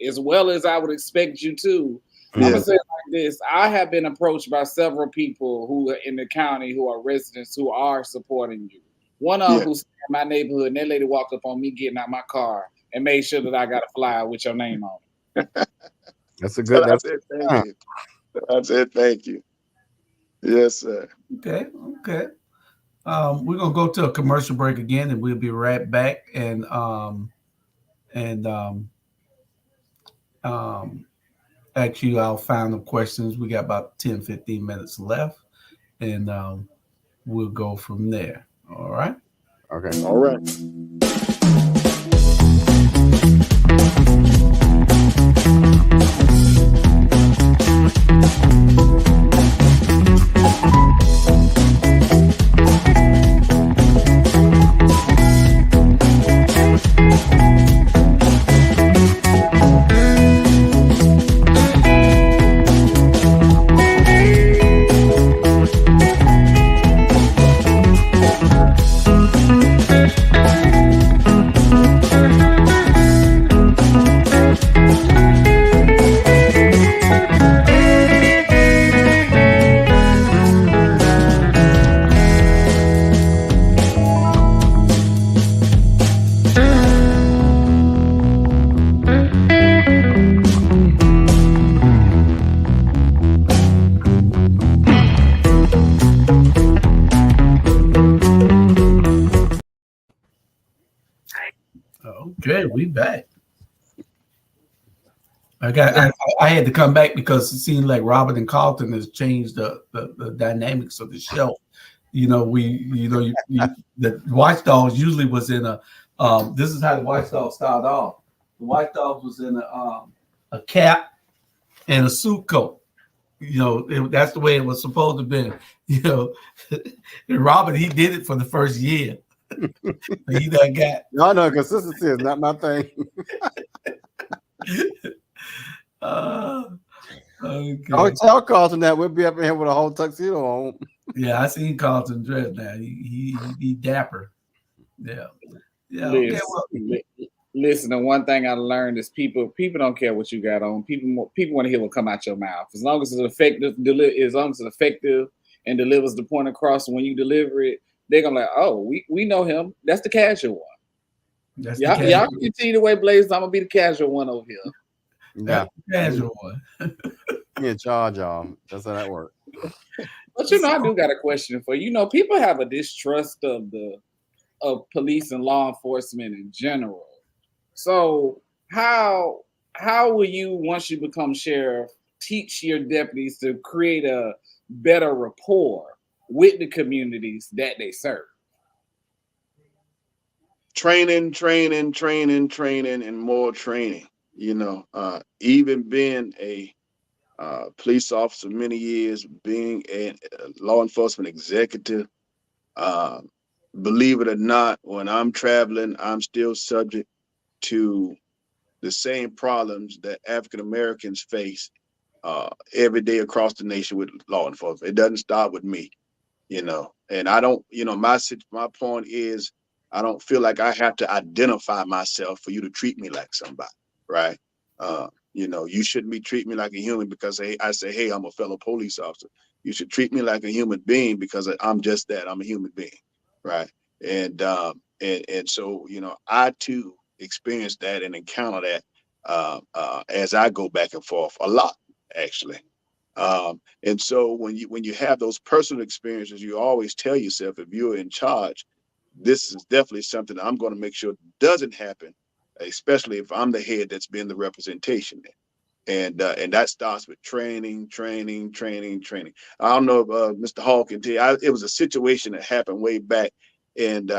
as well as I would expect you to. I'm gonna say it like this: I have been approached by several people who are in the county who are residents who are supporting you. One of them who's in my neighborhood, and that lady walked up on me getting out my car and made sure that I got a flyer with your name on it. That's a good. That's it. Thank you. That's it. Thank you. Yes, sir. Okay. We're gonna go to a commercial break again, and we'll be right back and ask you our final questions. We got about 10-15 minutes left, and we'll go from there. All right. Okay. All right. Okay, we back. I had to come back because it seems like Robert and Carlton has changed the dynamics of the show. You know, the Watchdogs usually was in a this is how the Watchdogs started off. The Watchdogs was in a cap and a suit coat. You know, that's the way it was supposed to be. You know, and Robert, he did it for the first year. He done got No, consistency is not my thing. Okay. Don't tell Carlton that we'll be up in here with a whole tuxedo on. Yeah, I seen Carlton dress now. He dapper. Yeah. Yeah. Okay. Well, Listen, the one thing I learned is people don't care what you got on. People want to hear what come out your mouth. As long as it's effective, and delivers the point across when you deliver it, they're gonna like, oh, we know him. That's the casual one. Y'all continue to wear blazers. I'm gonna be the casual one over here. Yeah, casual one. You're in charge, y'all. That's how that works. But I do got a question for you. You know, people have a distrust of police and law enforcement in general. So how will you, once you become sheriff, teach your deputies to create a better rapport with the communities that they serve? Training, and more training. You know, even being a police officer many years, being a law enforcement executive, believe it or not, when I'm traveling, I'm still subject to the same problems that African Americans face every day across the nation with law enforcement. It doesn't start with me, you know. And I don't, you know, my point is, I don't feel like I have to identify myself for you to treat me like somebody, right? You know, you shouldn't be treating me like a human because I say, hey, I'm a fellow police officer. You should treat me like a human being because I'm just that. I'm a human being, right? And so, you know, I too experience that and encounter that as I go back and forth a lot, actually. And so when you have those personal experiences, you always tell yourself, if you're in charge, this is definitely something that I'm going to make sure doesn't happen, especially if I'm the head that's been the representation there. And that starts with training. I don't know if Mr. Hall can tell you, it was a situation that happened way back. And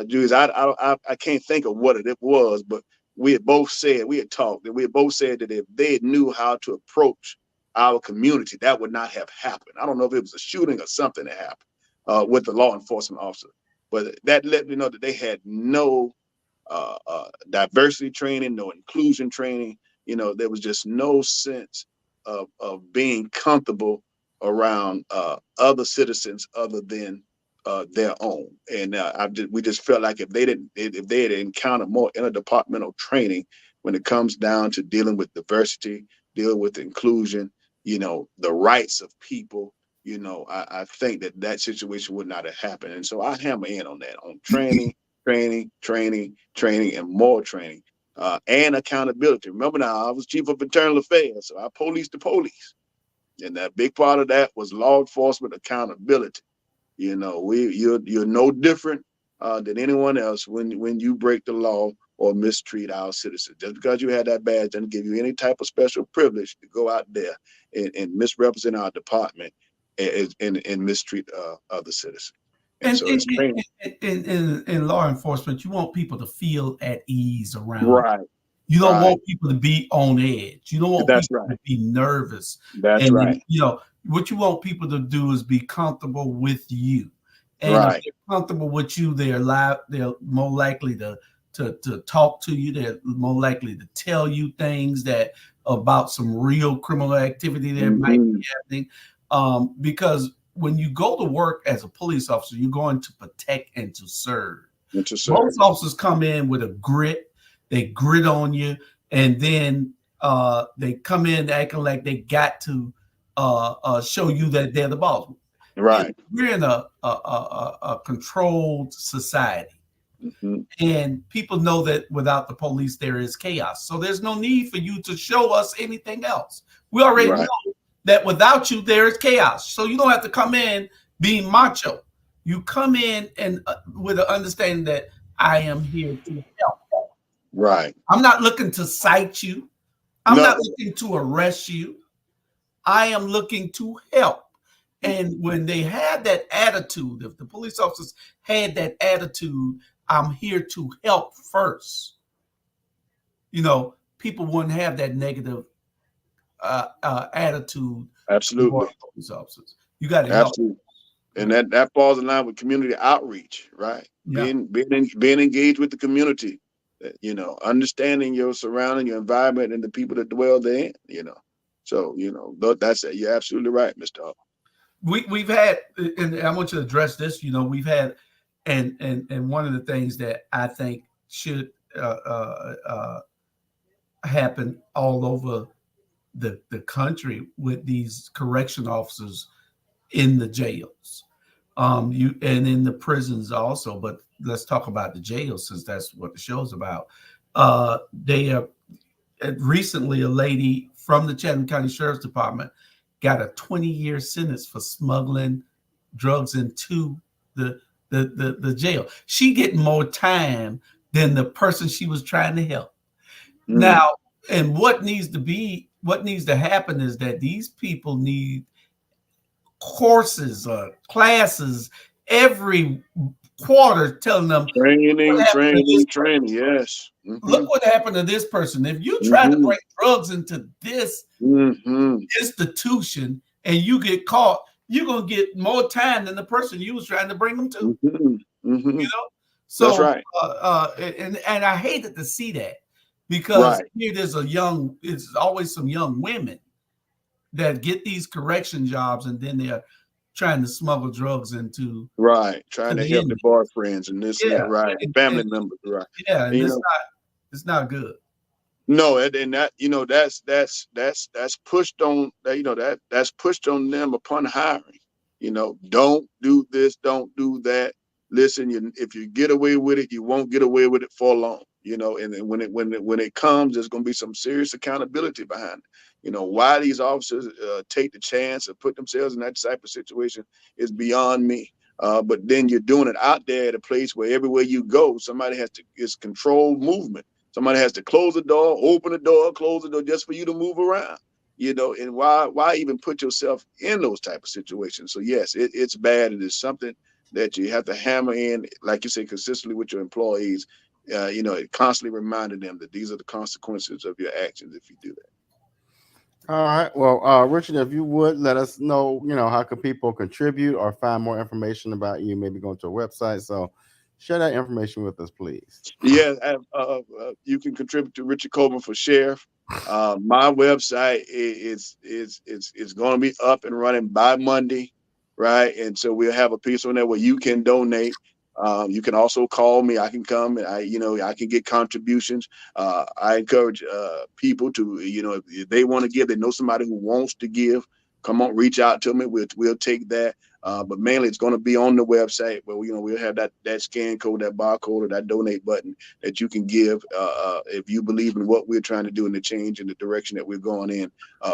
Julius, I can't think of what it was, but we had talked that if they knew how to approach our community, that would not have happened. I don't know if it was a shooting or something that happened with the law enforcement officer, but that let me know that they had no diversity training, no inclusion training. You know, there was just no sense of being comfortable around other citizens other than their own. And we just felt like if they had encountered more interdepartmental training when it comes down to dealing with diversity, dealing with inclusion, you know, the rights of people, you know, I think that situation would not have happened. And so I hammer in on that, on training, and more training, and accountability. Remember now, I was chief of internal affairs, so I policed the police. And that big part of that was law enforcement accountability. You know, you're no different than anyone else when you break the law or mistreat our citizens. Just because you had that badge doesn't give you any type of special privilege to go out there and misrepresent our department and mistreat other citizens. And so it's training. In law enforcement, you want people to feel at ease around. Right. You don't want people to be on edge. You don't want people to be nervous. That's right. You know, what you want people to do is be comfortable with you. And if they're comfortable with you, they're more likely to talk to you. They're more likely to tell you things that about some real criminal activity that might be happening. Because when you go to work as a police officer, you're going to protect and to serve. Most officers come in with a grit. They grit on you, and then they come in acting like they got to show you that they're the boss. Right. We're in a controlled society. Mm-hmm. And people know that without the police, there is chaos. So there's no need for you to show us anything else. We already know that without you, there is chaos. So you don't have to come in being macho. You come in and with an understanding that I am here to help. Right. I'm not looking to cite you. I'm No. not looking to arrest you. I am looking to help. And when they had that attitude, if the police officers had that attitude, I'm here to help first, people wouldn't have that negative attitude Absolutely. toward police officers. You got to help. Absolutely. And that falls in line with community outreach, right? Yeah. Being engaged with the community, understanding your surrounding, your environment, and the people that dwell therein. So that's it. You're absolutely right, Mr. Hall. We've had, and I want you to address this. We've had, and one of the things that I think should happen all over the country with these correction officers in the jails, and in the prisons also. But let's talk about the jails, since that's what the show's about. They have recently, a lady from the Chatham County Sheriff's Department got a 20-year sentence for smuggling drugs into the jail. She getting more time than the person she was trying to help. Now, and what needs to happen is that these people need courses or classes every quarter telling them training. Yes. Look what happened to this person. If you try to bring drugs into this institution and you get caught, you're gonna get more time than the person you was trying to bring them to. So that's right. And I hated to see that, because here there's it's always some young women that get these correction jobs, and then they're trying to smuggle drugs into trying to help their boyfriends and this and that, and family members, and it's not good. No, and that that's pushed on that's pushed on them upon hiring. Don't do this, don't do that. Listen, if you get away with it, you won't get away with it for long. And then when it comes, there's going to be some serious accountability behind it. Why these officers take the chance of put themselves in that type of situation is beyond me. But then you're doing it out there at a place where everywhere you go, somebody it's controlled movement. Somebody has to close the door, open the door, close the door, just for you to move around. And why even put yourself in those type of situations? So yes, it's bad. It is something that you have to hammer in, like you say, consistently with your employees. Constantly reminding them that these are the consequences of your actions if you do that. All right. Well, Richard, if you would let us know, how can people contribute or find more information about you, maybe going to a website. So share that information with us, please. Yeah, you can contribute to Richard Coleman for Sheriff. My website is going to be up and running by Monday, right? And so we'll have a piece on there where you can donate. You can also call me. I can come and I can get contributions. I encourage people to, if they want to give, they know somebody who wants to give, come on, reach out to me. We'll take that. But mainly it's going to be on the website where, we'll have that scan code, that barcode, or that donate button that you can give if you believe in what we're trying to do and the change in the direction that we're going in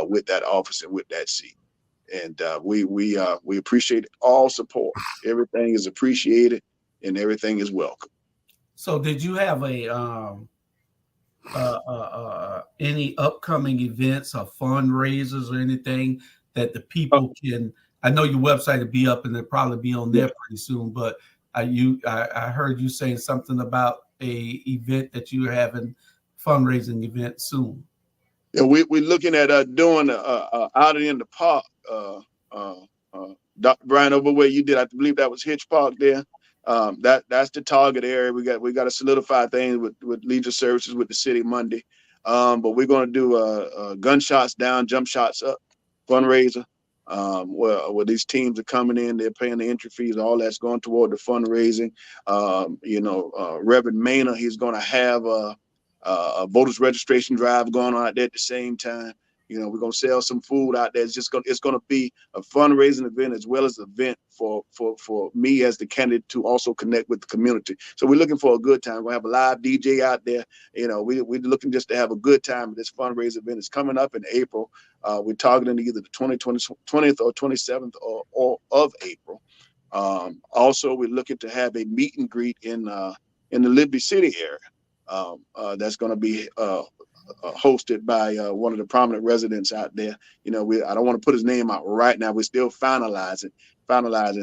with that office and with that seat. And we appreciate all support. Everything is appreciated and everything is welcome. So did you have any upcoming events or fundraisers or anything that the people can? I know your website will be up and it'll probably be on there pretty soon, but I heard you saying something about a event that you're having, fundraising event soon. Yeah, we're looking at doing out in the park, Dr. Brian, over where you did. I believe that was Hitch Park there. That's the target area. We got to solidify things with leisure services with the city Monday. But we're going to do gunshots down, jump shots up fundraiser. Where these teams are coming in, they're paying the entry fees, all that's going toward the fundraising. Reverend Maynard, he's going to have a voters registration drive going on out there at the same time. We're going to sell some food out there. It's going to be a fundraising event as well as an event for me as the candidate to also connect with the community. So we're looking for a good time. We're going to have a live DJ out there. We're looking just to have a good time. This fundraising event is coming up in April. We're targeting either the 20th or 27th or of April. Also, we're looking to have a meet and greet in the Liberty City area. that's going to be hosted by one of the prominent residents out there. You know, I don't want to put his name out right now. We're still finalizing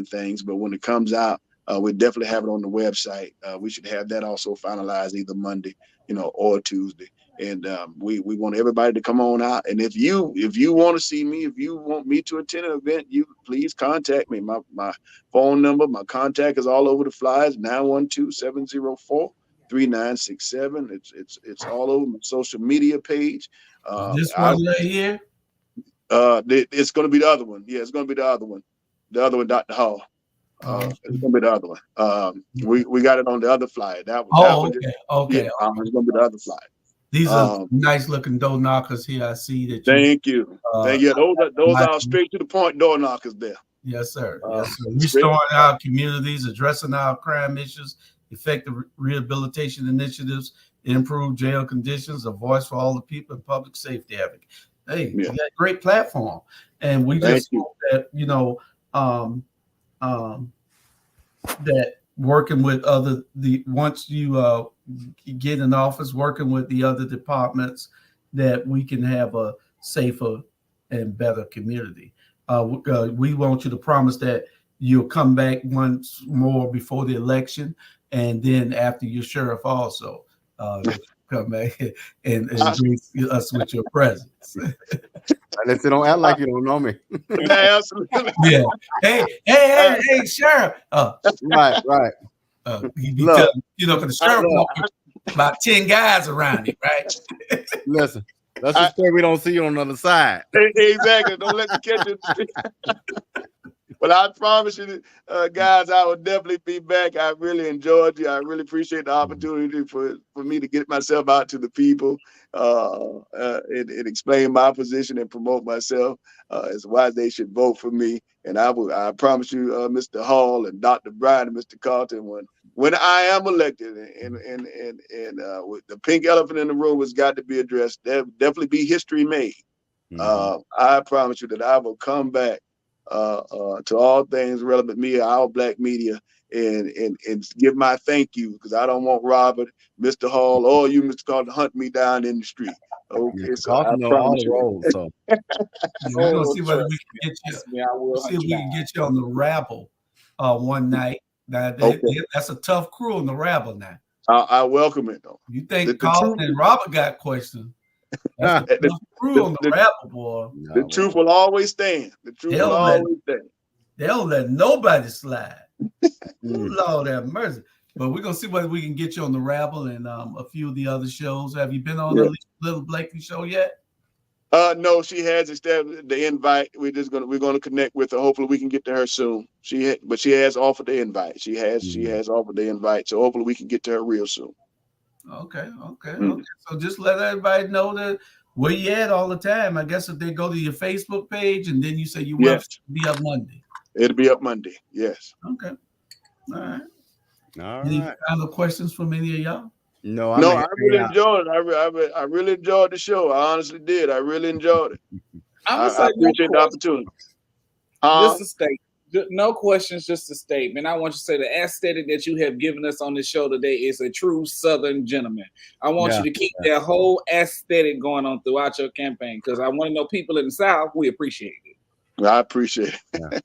things, but when it comes out, we definitely have it on the website. We should have that also finalized either Monday, you know, or Tuesday. And we want everybody to come on out. And if you want to see me, if you want me to attend an event, you please contact me. My phone number, my contact is all over the flyers, 912-704-3967. It's all over my social media page. This one right here. It's going to be the other one. Yeah, it's going to be the other one. The other one, Dr. Hall. It's gonna be the other one. We got it on the other flyer. That one. Okay. It's gonna be the other flyer. These are nice looking door knockers here. I see that. Thank you. Those are straight to the point door knockers there. Yes, sir. Yes, sir. Restoring our communities, addressing our crime issues, effective rehabilitation initiatives, improve jail conditions, a voice for all the people, and public safety advocate. Hey, you got a great platform, and we just hope that that working with once you get in office, working with the other departments, that we can have a safer and better community. We want you to promise that you'll come back once more before the election, and then after your sheriff also come back and grace us with your presence. Unless you don't act like you don't know me. Absolutely. Yeah. Hey, sheriff. Right. Because the sheriff walking about 10 guys around him, right? Listen, let's just say we don't see you on the other side. Exactly. Don't let me catch you. But I promise you, guys, I will definitely be back. I really enjoyed you. I really appreciate the opportunity for me to get myself out to the people and explain my position and promote myself as why they should vote for me. And I promise you, Mr. Hall and Dr. Bryan and Mr. Carlton, when I am elected and with the pink elephant in the room has got to be addressed, there'll definitely be history made. I promise you that I will come back to all things relevant media, our black media, and give my thank you, because I don't want Robert, Mr. Hall, or you, Mr. Carlton, to hunt me down in the street. Okay, so I promise you. Roles, so. We're gonna see whether we can get you. See if we can get you on the rabble one night. Now that's a tough crew on the rabble now. I welcome it though. You think Carlton and Robert got questions? That's a tough crew on the rabble, boy. The truth will always stand. The truth will always stand. They don't let nobody slide. Lord have mercy. But we're gonna see whether we can get you on the rabble and a few of the other shows. Have you been on the Little Blakely show yet? No, she has established the invite. We're gonna connect with her. Hopefully, we can get to her soon. She has offered the invite. She has offered the invite. So hopefully, we can get to her real soon. Okay. So just let everybody know that where you at all the time. I guess if they go to your Facebook page and then you say you will be up Monday. It'll be up Monday. Yes. Okay. All right. Any other questions from any of y'all? No, I really enjoyed it. I really enjoyed the show. I honestly did. I really enjoyed it. I appreciate the opportunity. Just a statement. No questions, just a statement. I want you to say the aesthetic that you have given us on this show today is a true Southern gentleman. I want you to keep that whole aesthetic going on throughout your campaign, because I want to know people in the South, we appreciate it. I appreciate it. Yeah.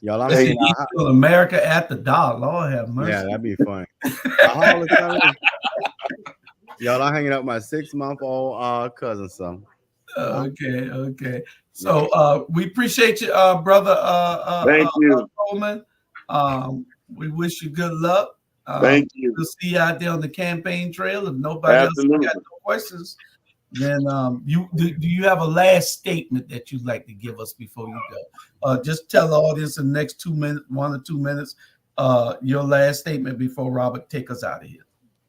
Y'all, I'm hanging out. America at the dollar. Lord have mercy. Yeah, that'd be fun. Y'all, I'm hanging out with my 6-month-old cousin. So. Okay. So we appreciate you, brother. Thank you, Coleman. We wish you good luck. Thank you. We'll see you out there on the campaign trail. If nobody else got no questions, then do you have a last statement that you'd like to give us before you go? Just tell the audience in the next 2 minutes, 1 or 2 minutes, your last statement before Robert take us out of here.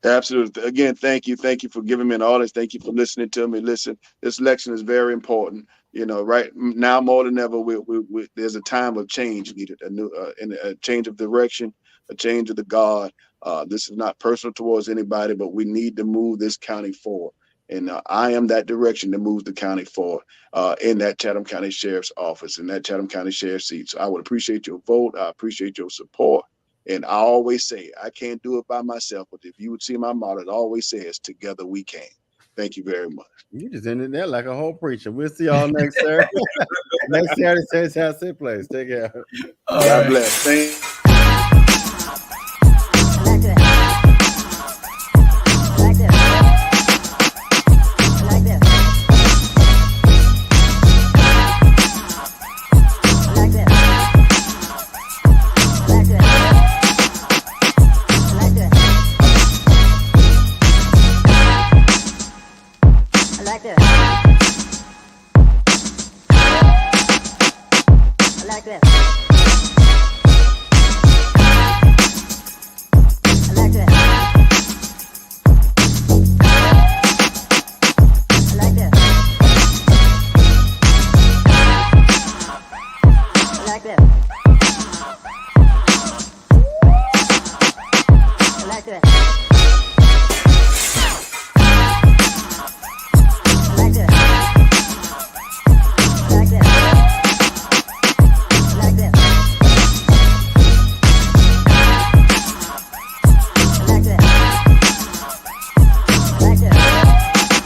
Absolutely. Again, thank you. Thank you for giving me an audience. Thank you for listening to me. Listen, this election is very important. You know, right now more than ever, there's a time of change needed, a change of direction, a change of the guard. This is not personal towards anybody, but we need to move this county forward. And I am that direction that moves the county forward in that Chatham County Sheriff's Office, in that Chatham County Sheriff's seat. So I would appreciate your vote. I appreciate your support. And I always say, I can't do it by myself, but if you would see my motto, it always says, together we can. Thank you very much. You just ended there like a whole preacher. We'll see y'all next Saturday. Next Saturday, Saints House Sit Place. Take care. God bless. Thank you. Like this.